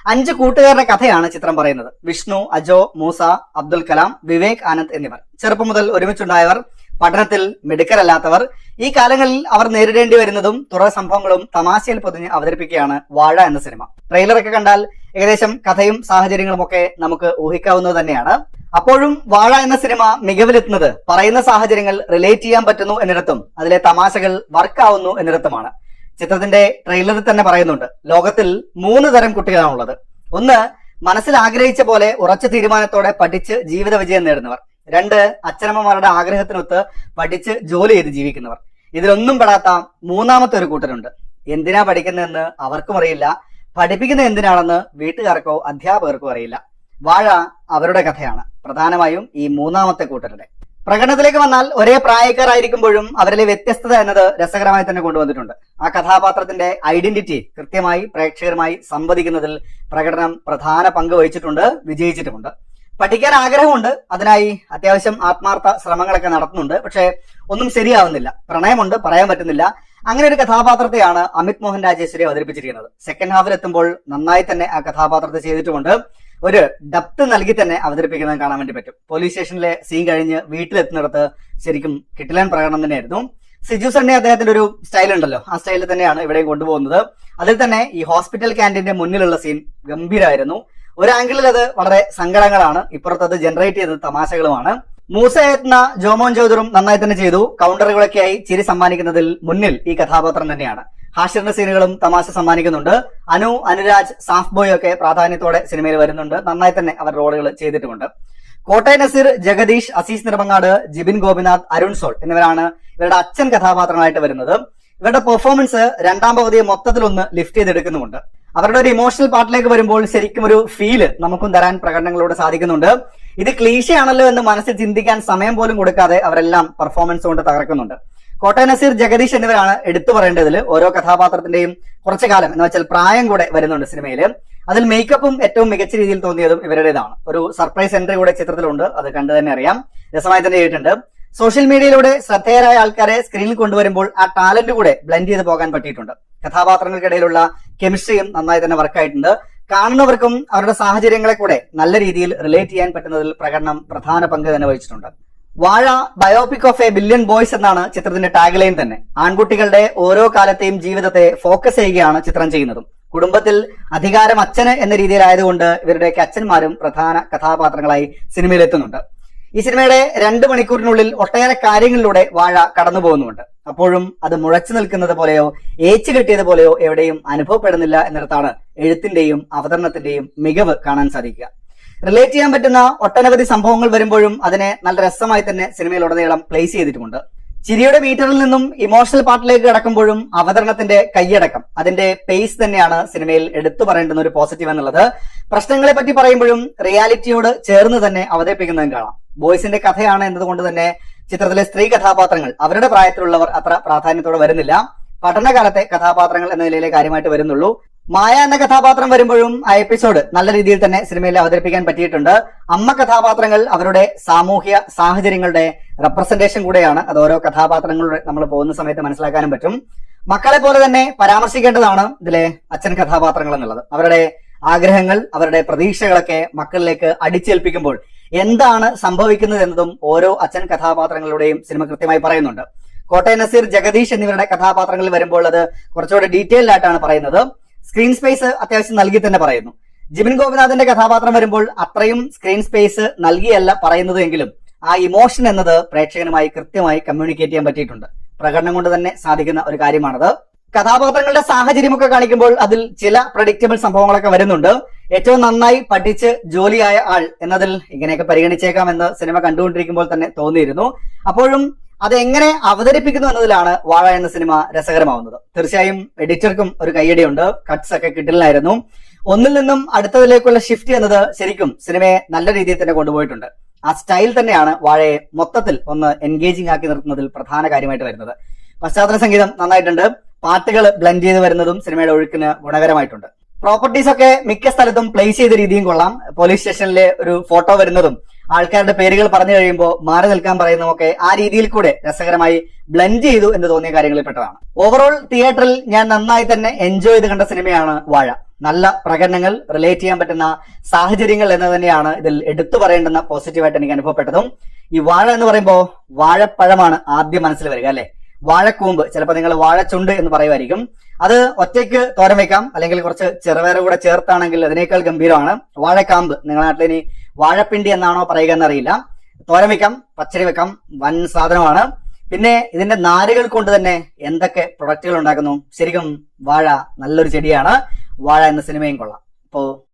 5 കൂട്ടുകാരുടെ കഥയാണ് ചിത്രം പറയുന്നത്. വിഷ്ണു, അജോ, മൂസ, അബ്ദുൽ കലാം, വിവേക് ആനന്ദ് എന്നിവർ. ചെറുപ്പം മുതൽ ഒരുമിച്ചുണ്ടായവർ, പഠനത്തിൽ മിടുക്കരല്ലാത്തവർ. ഈ കാലങ്ങളിൽ അവർ നേരിടേണ്ടി വരുന്നതും തുറ സംഭവങ്ങളും തമാശയിൽ പൊതിഞ്ഞ് അവതരിപ്പിക്കുകയാണ് വാഴ എന്ന സിനിമ. ട്രെയിലറൊക്കെ കണ്ടാൽ ഏകദേശം കഥയും സാഹചര്യങ്ങളും ഒക്കെ നമുക്ക് ഊഹിക്കാവുന്നത് തന്നെയാണ്. അപ്പോഴും വാഴ എന്ന സിനിമ മികവിലെത്തുന്നത് പറയുന്ന സാഹചര്യങ്ങൾ റിലേറ്റ് ചെയ്യാൻ പറ്റുന്നു എന്നിടത്തും അതിലെ തമാശകൾ വർക്കാവുന്നു എന്നിടത്തുമാണ്. ചിത്രത്തിന്റെ ട്രെയിലറിൽ തന്നെ പറയുന്നുണ്ട്, ലോകത്തിൽ 3 തരം കുട്ടികളാണുള്ളത്. ഒന്ന്, മനസ്സിൽ ആഗ്രഹിച്ച പോലെ ഉറച്ച തീരുമാനത്തോടെ പഠിച്ച് ജീവിത വിജയം നേടുന്നവർ. 2, അച്ഛനമ്മമാരുടെ ആഗ്രഹത്തിനൊത്ത് പഠിച്ച് ജോലി ചെയ്ത് ജീവിക്കുന്നവർ. ഇതിലൊന്നും പെടാത്ത 3ാമത്തെ ഒരു കൂട്ടരുണ്ട്. എന്തിനാ പഠിക്കുന്നതെന്ന് അവർക്കും അറിയില്ല, പഠിപ്പിക്കുന്നത് എന്തിനാണെന്ന് വീട്ടുകാർക്കോ അധ്യാപകർക്കോ അറിയില്ല. വാഴ അവരുടെ കഥയാണ്, പ്രധാനമായും ഈ 3ാമത്തെ കൂട്ടരുടെ. പ്രകടനത്തിലേക്ക് വന്നാൽ ഒരേ പ്രായക്കാരായിരിക്കുമ്പോഴും അവരിലെ വ്യത്യസ്തത എന്നത് രസകരമായി തന്നെ കൊണ്ടുവന്നിട്ടുണ്ട്. ആ കഥാപാത്രത്തിന്റെ ഐഡന്റിറ്റി കൃത്യമായി പ്രേക്ഷകരുമായി സംവദിക്കുന്നതിൽ പ്രകടനം പ്രധാന പങ്ക് വഹിച്ചിട്ടുണ്ട്, വിജയിച്ചിട്ടുമുണ്ട്. പഠിക്കാൻ ആഗ്രഹമുണ്ട്, അതിനായി അത്യാവശ്യം ആത്മാർത്ഥ ശ്രമങ്ങളൊക്കെ നടത്തുന്നുണ്ട്. പക്ഷെ ഒന്നും ശരിയാവുന്നില്ല. പ്രണയമുണ്ട്, പറയാൻ പറ്റുന്നില്ല. അങ്ങനെ ഒരു കഥാപാത്രത്തെയാണ് അമിത് മോഹൻ രാജേശ്വരി അവതരിപ്പിച്ചിരിക്കുന്നത്. സെക്കൻഡ് ഹാഫിൽ എത്തുമ്പോൾ നന്നായി തന്നെ ആ കഥാപാത്രത്തെ ചെയ്തിട്ടുമുണ്ട്. ഒരു ഡെപ്ത് നൽകി തന്നെ അവതരിപ്പിക്കുന്നത് കാണാൻ വേണ്ടി പറ്റും. പോലീസ് സ്റ്റേഷനിലെ സീൻ കഴിഞ്ഞ് വീട്ടിലെത്തുന്നിടത്ത് ശരിക്കും കിട്ടിലാൻ പ്രകടനം തന്നെയായിരുന്നു. സിജു സണ്ണി അദ്ദേഹത്തിന്റെ ഒരു സ്റ്റൈൽ ഉണ്ടല്ലോ, ആ സ്റ്റൈലിൽ തന്നെയാണ് ഇവിടെയും കൊണ്ടുപോകുന്നത്. അതിൽ തന്നെ ഈ ഹോസ്പിറ്റൽ ക്യാന്റീന്റെ മുന്നിലുള്ള സീൻ ഗംഭീരമായിരുന്നു. ഒരു ആംഗിളിൽ അത് വളരെ സങ്കടങ്ങളാണ്, ഇപ്പുറത്ത് അത് ജനറേറ്റ് ചെയ്തത് തമാശകളുമാണ്. മൂസ എത്തുന്ന ജോമോൻ ചൗധറും നന്നായി തന്നെ ചെയ്തു. കൗണ്ടറുകളൊക്കെയായി ചിരി സമ്മാനിക്കുന്നതിൽ മുന്നിൽ ഈ കഥാപാത്രം തന്നെയാണ്. ഹാഷിറിന്റെ സീനുകളും തമാശ സമ്മാനിക്കുന്നുണ്ട്. അനു, അനുരാജ്, സാഫ് ബോയ് ഒക്കെ പ്രാധാന്യത്തോടെ സിനിമയിൽ വരുന്നുണ്ട്. നന്നായി തന്നെ അവർ റോളുകൾ ചെയ്തിട്ടുമുണ്ട്. കോട്ടയം നസീർ, ജഗദീഷ്, അസീസ് നെടുമങ്ങാട്, ജിബിൻ ഗോപിനാഥ്, അരുൺ സോൾ എന്നിവരാണ് ഇവരുടെ അച്ഛൻ കഥാപാത്രങ്ങളായിട്ട് വരുന്നത്. ഇവരുടെ പെർഫോമൻസ് 2ാം പകുതിയെ മൊത്തത്തിലൊന്ന് ലിഫ്റ്റ് ചെയ്തെടുക്കുന്നുമുണ്ട്. അവരുടെ ഒരു ഇമോഷണൽ പാർട്ടിലേക്ക് വരുമ്പോൾ ശരിക്കും ഒരു ഫീല് നമുക്കും തരാൻ പ്രകടനങ്ങളിലൂടെ സാധിക്കുന്നുണ്ട്. ഇത് ക്ലീശയാണല്ലോ എന്ന് മനസ്സിൽ ചിന്തിക്കാൻ സമയം പോലും കൊടുക്കാതെ അവരെല്ലാം പെർഫോമൻസ് കൊണ്ട് തകർക്കുന്നുണ്ട്. കോട്ടയം നസീർ, ജഗദീഷ് എന്നിവരാണ് എടുത്തു പറയേണ്ടതിൽ. ഓരോ കഥാപാത്രത്തിന്റെയും കുറച്ചു കാലം എന്ന് വെച്ചാൽ പ്രായം കൂടെ വരുന്നുണ്ട് സിനിമയിൽ. അതിൽ മേക്കപ്പും ഏറ്റവും മികച്ച രീതിയിൽ തോന്നിയതും ഇവരുടേതാണ്. ഒരു സർപ്രൈസ് എൻട്രി കൂടെ ചിത്രത്തിലുണ്ട്, അത് കണ്ടു തന്നെ അറിയാം. രസമായി തന്നെ ചെയ്തിട്ടുണ്ട്. സോഷ്യൽ മീഡിയയിലൂടെ ശ്രദ്ധേയരായ ആൾക്കാരെ സ്ക്രീനിൽ കൊണ്ടുവരുമ്പോൾ ആ ടാലന്റ് കൂടെ ബ്ലെൻഡ് ചെയ്ത് പോകാൻ പറ്റിയിട്ടുണ്ട്. കഥാപാത്രങ്ങൾക്കിടയിലുള്ള കെമിസ്ട്രിയും നന്നായി തന്നെ വർക്കായിട്ടുണ്ട്. കാണുന്നവർക്കും അവരുടെ സാഹചര്യങ്ങളെ കൂടെ നല്ല രീതിയിൽ റിലേറ്റ് ചെയ്യാൻ പറ്റുന്നതിൽ പ്രകടനം പ്രധാന പങ്ക് തന്നെ വഹിച്ചിട്ടുണ്ട്. വാഴ biopic of A billion boys എന്നാണ് ചിത്രത്തിന്റെ ടാഗ്ലൈൻ തന്നെ. ആൺകുട്ടികളുടെ ഓരോ കാലത്തെയും ജീവിതത്തെ ഫോക്കസ് ചെയ്യുകയാണ് ചിത്രം ചെയ്യുന്നതും. കുടുംബത്തിൽ അധികാരം അച്ഛന് എന്ന രീതിയിലായതുകൊണ്ട് ഇവരുടെയൊക്കെ അച്ഛന്മാരും പ്രധാന കഥാപാത്രങ്ങളായി സിനിമയിൽ എത്തുന്നുണ്ട്. ഈ സിനിമയുടെ 2 മണിക്കൂറിനുള്ളിൽ ഒട്ടേറെ കാര്യങ്ങളിലൂടെ വാഴ കടന്നു പോകുന്നുമുണ്ട്. അപ്പോഴും അത് മുഴച്ചു നിൽക്കുന്നത് പോലെയോ ഏച്ചു കെട്ടിയത് പോലെയോ എവിടെയും അനുഭവപ്പെടുന്നില്ല എന്നിടത്താണ് എഴുത്തിന്റെയും അവതരണത്തിന്റെയും മികവ് കാണാൻ സാധിക്കുക. റിലേറ്റ് ചെയ്യാൻ പറ്റുന്ന ഒട്ടനവധി സംഭവങ്ങൾ വരുമ്പോഴും അതിനെ നല്ല രസമായി തന്നെ സിനിമയിലുടനീളം പ്ലേസ് ചെയ്തിട്ടുമുണ്ട്. ചിരിയുടെ മീറ്ററിൽ നിന്നും ഇമോഷണൽ പാർട്ടിലേക്ക് കടക്കുമ്പോഴും അവതരണത്തിന്റെ കൈയടക്കം, അതിന്റെ പേസ് തന്നെയാണ് സിനിമയിൽ എടുത്തു പറയേണ്ടുന്ന ഒരു പോസിറ്റീവ് എന്നുള്ളത്. പ്രശ്നങ്ങളെ പറ്റി പറയുമ്പോഴും റിയാലിറ്റിയോട് ചേർന്ന് തന്നെ അവതരിപ്പിക്കുന്നതും കാണാം. ബോയ്സിന്റെ കഥയാണ് എന്നതുകൊണ്ട് തന്നെ ചിത്രത്തിലെ സ്ത്രീ കഥാപാത്രങ്ങൾ അവരുടെ പ്രായത്തിലുള്ളവർ അത്ര പ്രാധാന്യത്തോടെ വരുന്നില്ല. പഠനകാലത്തെ കഥാപാത്രങ്ങൾ എന്ന നിലയിലെ കാര്യമായിട്ട് വരുന്നുള്ളൂ. മായ എന്ന കഥാപാത്രം വരുമ്പോഴും ആ എപ്പിസോഡ് നല്ല രീതിയിൽ തന്നെ സിനിമയിൽ അവതരിപ്പിക്കാൻ പറ്റിയിട്ടുണ്ട്. അമ്മ കഥാപാത്രങ്ങൾ അവരുടെ സാമൂഹ്യ സാഹചര്യങ്ങളുടെ റെപ്രസെന്റേഷൻ കൂടെയാണ്. അത് ഓരോ കഥാപാത്രങ്ങളുടെ നമ്മൾ പോകുന്ന സമയത്ത് മനസ്സിലാക്കാനും പറ്റും. മക്കളെ പോലെ തന്നെ പരാമർശിക്കേണ്ടതാണ് ഇതിലെ അച്ഛൻ കഥാപാത്രങ്ങൾ എന്നുള്ളത്. അവരുടെ ആഗ്രഹങ്ങൾ, അവരുടെ പ്രതീക്ഷകളൊക്കെ മക്കളിലേക്ക് അടിച്ചേൽപ്പിക്കുമ്പോൾ എന്താണ് സംഭവിക്കുന്നത് എന്നതും ഓരോ അച്ഛൻ കഥാപാത്രങ്ങളുടെയും സിനിമ കൃത്യമായി പറയുന്നുണ്ട്. കോട്ടയം നസീർ, ജഗദീഷ് എന്നിവരുടെ കഥാപാത്രങ്ങളിൽ വരുമ്പോൾ അത് കുറച്ചുകൂടെ ഡീറ്റെയിൽഡ് ആയിട്ടാണ് പറയുന്നത്. സ്ക്രീൻ സ്പേസ് അത്യാവശ്യം നൽകി തന്നെ പറയുന്നു. ജിബിൻ ഗോപിനാഥിന്റെ കഥാപാത്രം വരുമ്പോൾ അത്രയും സ്ക്രീൻ സ്പേസ് നൽകിയല്ല പറയുന്നത് എങ്കിലും ആ ഇമോഷൻ എന്നത് പ്രേക്ഷകനുമായി കൃത്യമായി കമ്മ്യൂണിക്കേറ്റ് ചെയ്യാൻ പറ്റിയിട്ടുണ്ട്. പ്രകടനം കൊണ്ട് തന്നെ സാധിക്കുന്ന ഒരു കാര്യമാണത്. കഥാപാത്രങ്ങളുടെ സാഹചര്യമൊക്കെ കാണിക്കുമ്പോൾ അതിൽ ചില പ്രഡിക്റ്റബിൾ സംഭവങ്ങളൊക്കെ വരുന്നുണ്ട്. ഏറ്റവും നന്നായി പഠിച്ച് ജോലിയായ ആൾ എന്നതിൽ ഇങ്ങനെയൊക്കെ പരിഗണിച്ചേക്കാമെന്ന് സിനിമ കണ്ടുകൊണ്ടിരിക്കുമ്പോൾ തന്നെ തോന്നിയിരുന്നു. അപ്പോഴും അതെങ്ങനെ അവതരിപ്പിക്കുന്നു എന്നതിലാണ് വാഴ എന്ന സിനിമ രസകരമാവുന്നത്. തീർച്ചയായും എഡിറ്റർക്കും ഒരു കയ്യടിയുണ്ട്. കട്ട്സ് ഒക്കെ കിട്ടില്ലായിരുന്നു. ഒന്നിൽ നിന്നും അടുത്തതിലേക്കുള്ള ഷിഫ്റ്റ് എന്നത് ശരിക്കും സിനിമയെ നല്ല രീതിയിൽ തന്നെ കൊണ്ടുപോയിട്ടുണ്ട്. ആ സ്റ്റൈൽ തന്നെയാണ് വാഴയെ മൊത്തത്തിൽ ഒന്ന് എൻഗേജിംഗ് ആക്കി നിർത്തുന്നതിൽ പ്രധാന കാര്യമായിട്ട് വരുന്നത്. പശ്ചാത്തല സംഗീതം നന്നായിട്ടുണ്ട്. പാട്ടുകൾ ബ്ലെൻഡ് ചെയ്ത് വരുന്നതും സിനിമയുടെ ഒഴുക്കിന് ഗുണകരമായിട്ടുണ്ട്. പ്രോപ്പർട്ടീസ് ഒക്കെ മിക്ക സ്ഥലത്തും പ്ലേസ് ചെയ്ത രീതിയും കൊള്ളാം. പോലീസ് സ്റ്റേഷനിലെ ഒരു ഫോട്ടോ വരുന്നതും ആൾക്കാരുടെ പേരുകൾ പറഞ്ഞു കഴിയുമ്പോൾ മാറി നിൽക്കാൻ പറയുന്നതൊക്കെ ആ രീതിയിൽ കൂടെ രസകരമായി ബ്ലെൻഡ് ചെയ്തു എന്ന് തോന്നിയ കാര്യങ്ങളിൽ പെട്ടതാണ്. ഓവറോൾ തിയേറ്ററിൽ ഞാൻ നന്നായി തന്നെ എൻജോയ് ചെയ്ത് കണ്ട സിനിമയാണ് വാഴ. നല്ല പ്രകടനങ്ങൾ, റിലേറ്റ് ചെയ്യാൻ പറ്റുന്ന സാഹചര്യങ്ങൾ എന്ന് തന്നെയാണ് ഇതിൽ എടുത്തു പറയേണ്ടുന്ന പോസിറ്റീവായിട്ട് എനിക്ക് അനുഭവപ്പെട്ടതും. ഈ വാഴ എന്ന് പറയുമ്പോൾ വാഴപ്പഴമാണ് ആദ്യം മനസ്സിൽ വരിക അല്ലെ. വാഴക്കൂമ്പ്, ചിലപ്പോൾ നിങ്ങൾ വാഴച്ചുണ്ട് എന്ന് പറയുമായിരിക്കും. അത് ഒറ്റയ്ക്ക് തോരൻ വെക്കാം, അല്ലെങ്കിൽ കുറച്ച് ചെറുപയർ കൂടെ ചേർത്താണെങ്കിൽ അതിനേക്കാൾ ഗംഭീരമാണ്. വാഴക്കാമ്പ്, നിങ്ങളുടെ നാട്ടിൽ ഇനി വാഴപ്പിണ്ടി എന്നാണോ പറയുക എന്നറിയില്ല. തോരൻ വെക്കാം, പച്ചരി വെക്കാം, വൻ സാധനമാണ്. പിന്നെ ഇതിന്റെ നാരുകൾ കൊണ്ട് തന്നെ എന്തൊക്കെ പ്രൊഡക്റ്റുകൾ ഉണ്ടാക്കുന്നു. ശരിക്കും വാഴ നല്ലൊരു ചെടിയാണ്. വാഴ എന്ന സിനിമയും കൊള്ളാം. അപ്പോ